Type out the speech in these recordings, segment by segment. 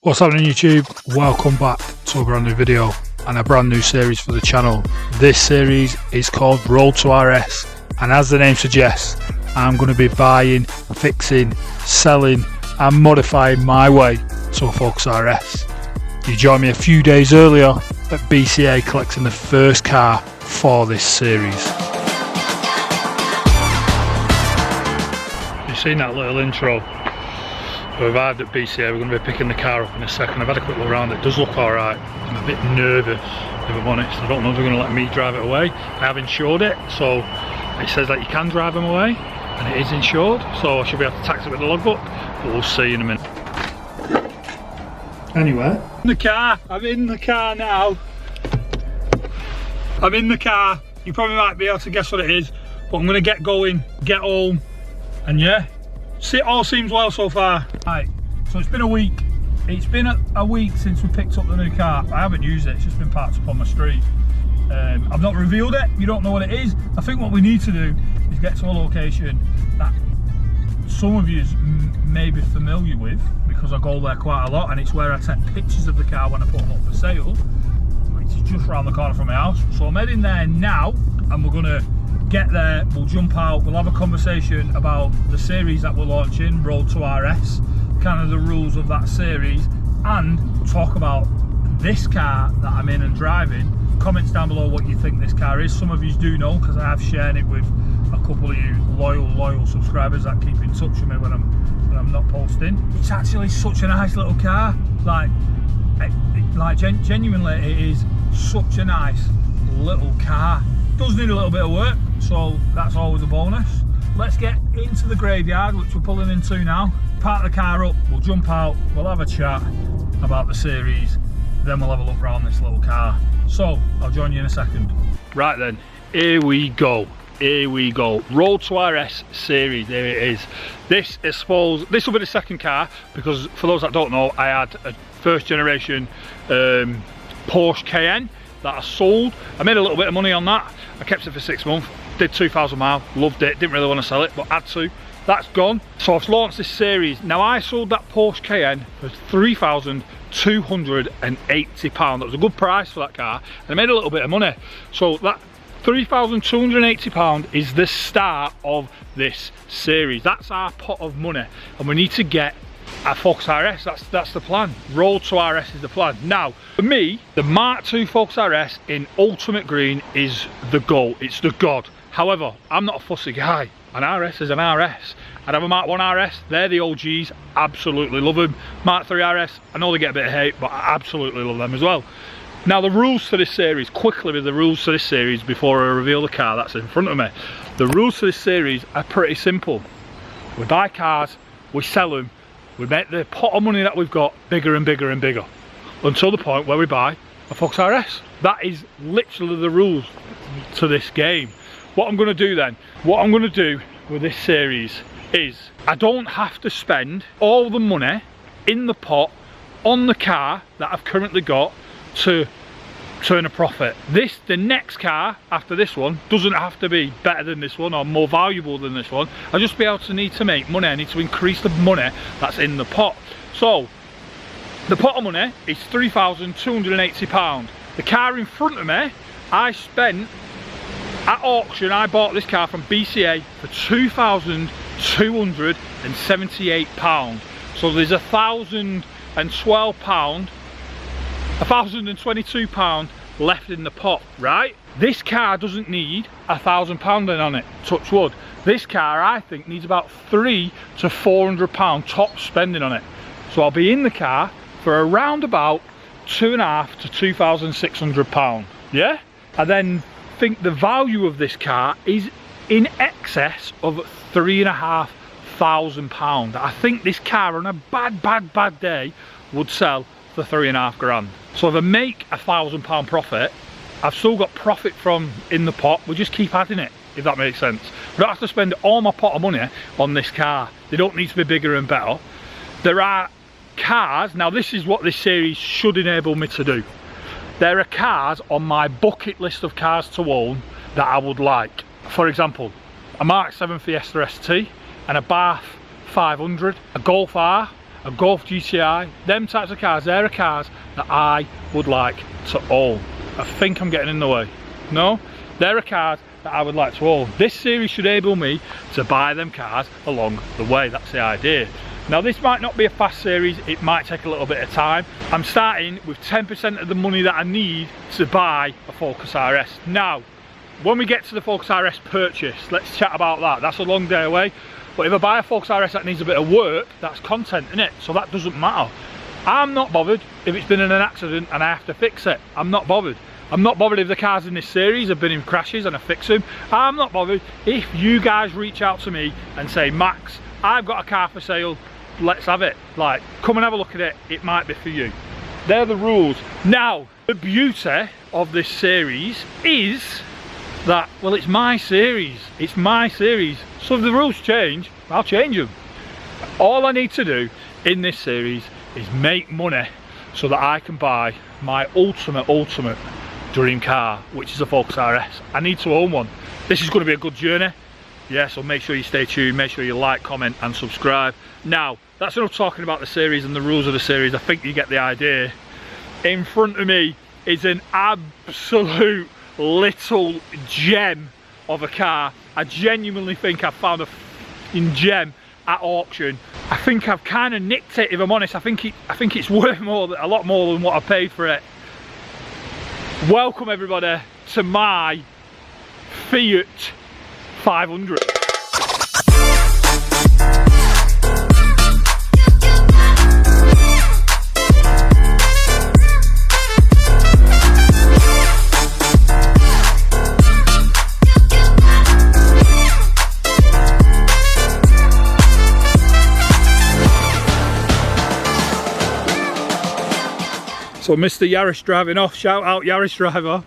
What's happening YouTube? Welcome back to a brand new video and a brand new series for the channel. This series is called Road to RS, and as the name suggests, I'm going to be buying, fixing, selling and modifying my way to a Focus RS. You joined me a few days earlier at BCA collecting the first car for this series. You've seen that little intro. We arrived at BCA, we're going to be picking the car up in a second. I've had a quick look around, it does look alright. I'm a bit nervous, if I'm honest. I don't know if they're going to let me drive it away. I have insured it, so it says that you can drive them away, and it is insured, so I should be able to tax it with the logbook, but we'll see in a minute. Anyway, I'm in the car now. I'm in the car. You probably might be able to guess what it is, but I'm going to get going, get home, and yeah. See, it all seems well so far. Right, so it's been a week. It's been a week since we picked up the new car. I haven't used it, it's just been parked up on my street. I've not revealed it, you don't know what it is. I think what we need to do is get to a location that some of you may be familiar with, because I go there quite a lot, and it's where I take pictures of the car when I put them up for sale. It's just around the corner from my house. So I'm heading there now, and we're gonna get there, we'll jump out, we'll have a conversation about the series that we're launching, Road to RS, kind of the rules of that series, and talk about this car that I'm in and driving. Comments down below what you think this car is. Some of you do know, because I have shared it with a couple of you loyal subscribers that keep in touch with me when I'm not posting. It's actually such a nice little car, genuinely it is such a nice little car. Does need a little bit of work, so that's always a bonus. Let's get into the graveyard, which we're pulling into now. Park the car up, we'll jump out, we'll have a chat about the series, then we'll have a look around this little car. So I'll join you in a second. Right then, here we go. Road to RS series, here it is. This will be the second car, because for those that don't know, I had a first generation Porsche Cayenne that I sold. I made a little bit of money on that. I kept it for 6 months, did 2,000 miles, loved it, didn't really want to sell it, but had to. That's gone. So I've launched this series. Now I sold that Porsche Cayenne for £3,280. That was a good price for that car, and I made a little bit of money. So that £3,280 is the start of this series. That's our pot of money, and we need to get a Focus RS. That's the plan. Road to RS is the plan. Now, for me, the Mark II Focus RS in ultimate green is the goal. It's the god. However, I'm not a fussy guy. An RS is an RS. I'd have a Mark I RS. They're the OGs. Absolutely love them. Mark III RS, I know they get a bit of hate, but I absolutely love them as well. Now, the rules to this series, quickly with the rules to this series before I reveal the car that's in front of me. The rules to this series are pretty simple. We buy cars, we sell them, we make the pot of money that we've got bigger and bigger and bigger, until the point where we buy a Focus RS. That is literally the rules to this game. What I'm going to do then, what I'm going to do with this series is, I don't have to spend all the money in the pot on the car that I've currently got to turn a profit. The next car after this one doesn't have to be better than this one or more valuable than this one. I'll just be able to need to make money. I need to increase the money that's in the pot. So the pot of money is £3,280. The car in front of me, I spent at auction, I bought this car from BCA for £2,278. So there's £1,022 left in the pot, right? This car doesn't need £1,000 in on it, touch wood. This car, I think, needs about £300 to £400 top spending on it. So I'll be in the car for around about £2,500 to £2,600, yeah? I then think the value of this car is in excess of £3,500. I think this car on a bad day would sell for £3,500 grand. So if I make £1,000 profit, I've still got profit from in the pot. We just keep adding it, if that makes sense. I don't have to spend all my pot of money on this car. They don't need to be bigger and better. There are cars, now this is what this series should enable me to do. There are cars on my bucket list of cars to own that I would like. For example, a Mark 7 Fiesta ST and a Bath 500, a Golf R, a Golf GTI, them types of cars, they're cars that I would like to own. I think I'm getting in the way. No? They're cars that I would like to own. This series should enable me to buy them cars along the way. That's the idea. Now this might not be a fast series, it might take a little bit of time. I'm starting with 10% of the money that I need to buy a Focus RS. Now, when we get to the Focus RS purchase, let's chat about that. That's a long day away. But if I buy a Focus RS that needs a bit of work, that's content, innit? So that doesn't matter. I'm not bothered if it's been in an accident and I have to fix it. I'm not bothered. I'm not bothered if the cars in this series have been in crashes and I fix them. I'm not bothered if you guys reach out to me and say, Max, I've got a car for sale, let's have it. Like, come and have a look at it, it might be for you. They're the rules. Now, the beauty of this series is that, well, it's my series. It's my series. So if the rules change, I'll change them. All I need to do in this series is make money so that I can buy my ultimate dream car, which is a Focus RS. I need to own one. This is going to be a good journey. Yeah, so make sure you stay tuned, make sure you like, comment and subscribe. Now, that's enough talking about the series and the rules of the series. I think you get the idea. In front of me is an absolute little gem of a car. I genuinely think I've found a f***ing gem at auction. I think I've kind of nicked it, if I'm honest. I think it's worth a lot more than what I paid for it. Welcome everybody to my Fiat 500. So Mr. Yaris driving off, shout out Yaris driver.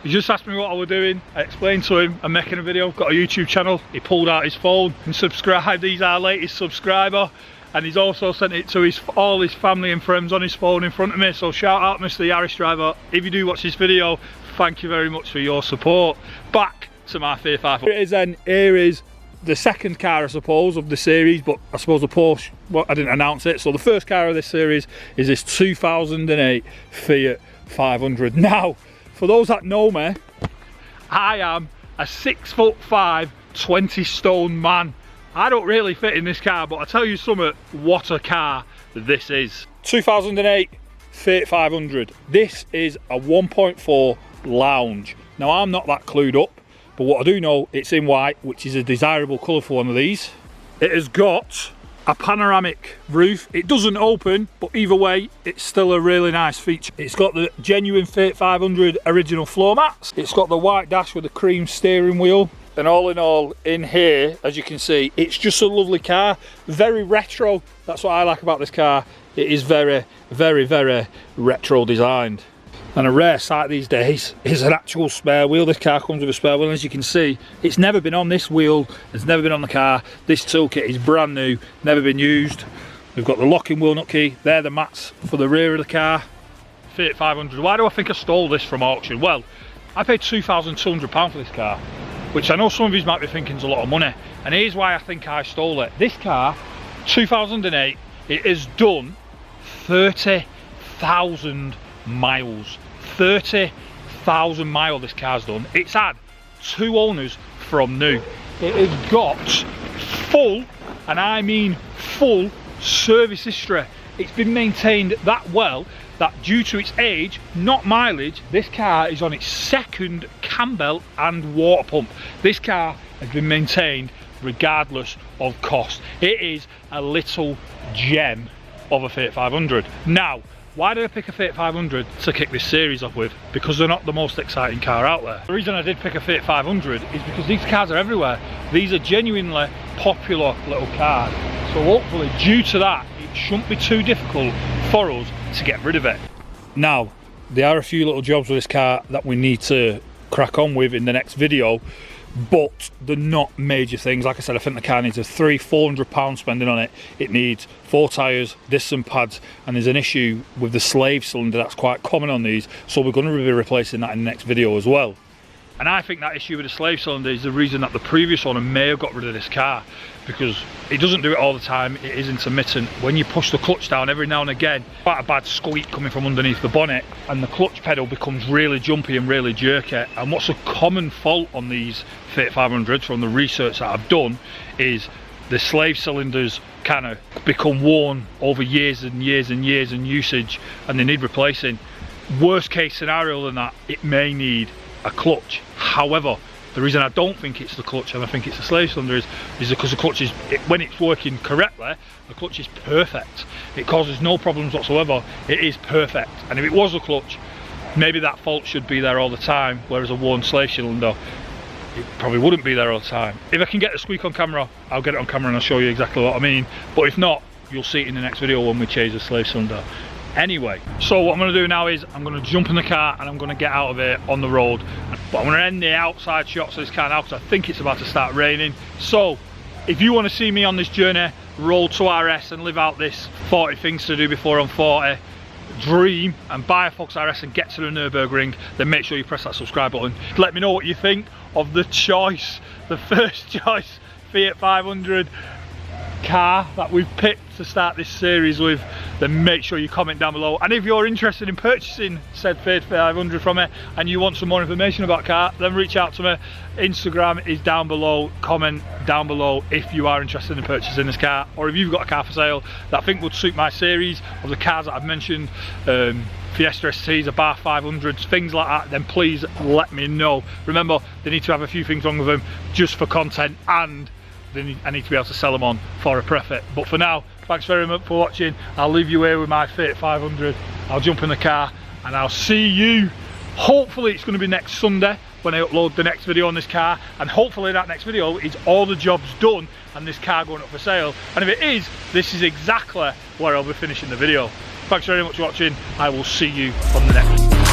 He just asked me what I was doing. I explained to him I'm making a video, got a YouTube channel. He pulled out his phone and subscribed. He's our latest subscriber, and he's also sent it to all his family and friends on his phone in front of me. So shout out Mr. Yaris driver. If you do watch this video, thank you very much for your support. Back to my Fiat 500. Here it is then, here is the second car, I suppose, of the series, but I suppose the Porsche, well, I didn't announce it. So the first car of this series is this 2008 Fiat 500. Now, for those that know me, I am a 6'5", 20 stone man. I don't really fit in this car, but I tell you something, what a car this is. 2008 Fiat 500. This is a 1.4 lounge. Now, I'm not that clued up, but what I do know, it's in white, which is a desirable colour for one of these. It has got a panoramic roof. It doesn't open, but either way, it's still a really nice feature. It's got the genuine Fiat 500 original floor mats. It's got the white dash with the cream steering wheel. And all in all, in here, as you can see, it's just a lovely car. Very retro. That's what I like about this car. It is very, very, very retro designed. And a rare sight these days is an actual spare wheel. This car comes with a spare wheel, and as you can see, it's never been on this wheel, it's never been on the car. This toolkit is brand new, never been used. We've got the locking wheel nut key, they're the mats for the rear of the car. Fiat 500, why do I think I stole this from auction? Well, I paid £2,200 for this car, which I know some of you might be thinking is a lot of money, and here's why I think I stole it. This car, 2008, it has done 30,000 miles. 30,000 miles this car's done. It's had 2 owners from new. It has got full, and I mean full, service history. It's been maintained that well that due to its age, not mileage, this car is on its 2nd cam belt and water pump. This car has been maintained regardless of cost. It is a little gem of a Fiat 500. Now, why did I pick a Fiat 500 to kick this series off with? Because they're not the most exciting car out there. The reason I did pick a Fiat 500 is because these cars are everywhere. These are genuinely popular little cars. So hopefully, due to that, it shouldn't be too difficult for us to get rid of it. Now, there are a few little jobs with this car that we need to crack on with in the next video, but they're not major things. Like I said, I think the car needs a £400 spending on it. It needs 4 tyres, discs and pads, and there's an issue with the slave cylinder that's quite common on these, so we're going to be replacing that in the next video as well. And I think that issue with the slave cylinder is the reason that the previous owner may have got rid of this car, because it doesn't do it all the time, it is intermittent. When you push the clutch down every now and again, quite a bad squeak coming from underneath the bonnet, and the clutch pedal becomes really jumpy and really jerky. And what's a common fault on these Fiat 500s from the research that I've done is the slave cylinders kind of become worn over years and years and years and usage, and they need replacing. Worst case scenario than that, it may need a clutch. However, the reason I don't think it's the clutch and I think it's the slave cylinder is because the clutch is, when it's working correctly, the clutch is perfect. It causes no problems whatsoever. It is perfect. And if it was a clutch, maybe that fault should be there all the time, whereas a worn slave cylinder, it probably wouldn't be there all the time. If I can get the squeak on camera, I'll get it on camera and I'll show you exactly what I mean. But if not, you'll see it in the next video when we change the slave cylinder. Anyway, so what I'm going to do now is I'm going to jump in the car and I'm going to get out of here on the road. But I'm going to end the outside shots of this car now because I think it's about to start raining. So if you want to see me on this journey, road to RS and live out this 40 things to do before I'm 40 dream and buy a Fox RS and get to the Nürburgring, then make sure you press that subscribe button. Let me know what you think of the choice, the first choice Fiat 500 car that we've picked to start this series with. Then make sure you comment down below, and if you're interested in purchasing said Fiat 500 from me and you want some more information about car, then reach out to me. Instagram is down below, comment down below if you are interested in purchasing this car, or if you've got a car for sale that I think would suit my series of the cars that I've mentioned, Fiesta STs, Abarth 500s, things like that, then please let me know. Remember, they need to have a few things wrong with them just for content, and I need to be able to sell them on for a profit. But for now, thanks very much for watching. I'll leave you here with my Fiat 500. I'll jump in the car and I'll see you. Hopefully it's going to be next Sunday when I upload the next video on this car, and hopefully that next video is all the jobs done and this car going up for sale. And if it is, this is exactly where I'll be finishing the video. Thanks very much for watching. I will see you on the next one.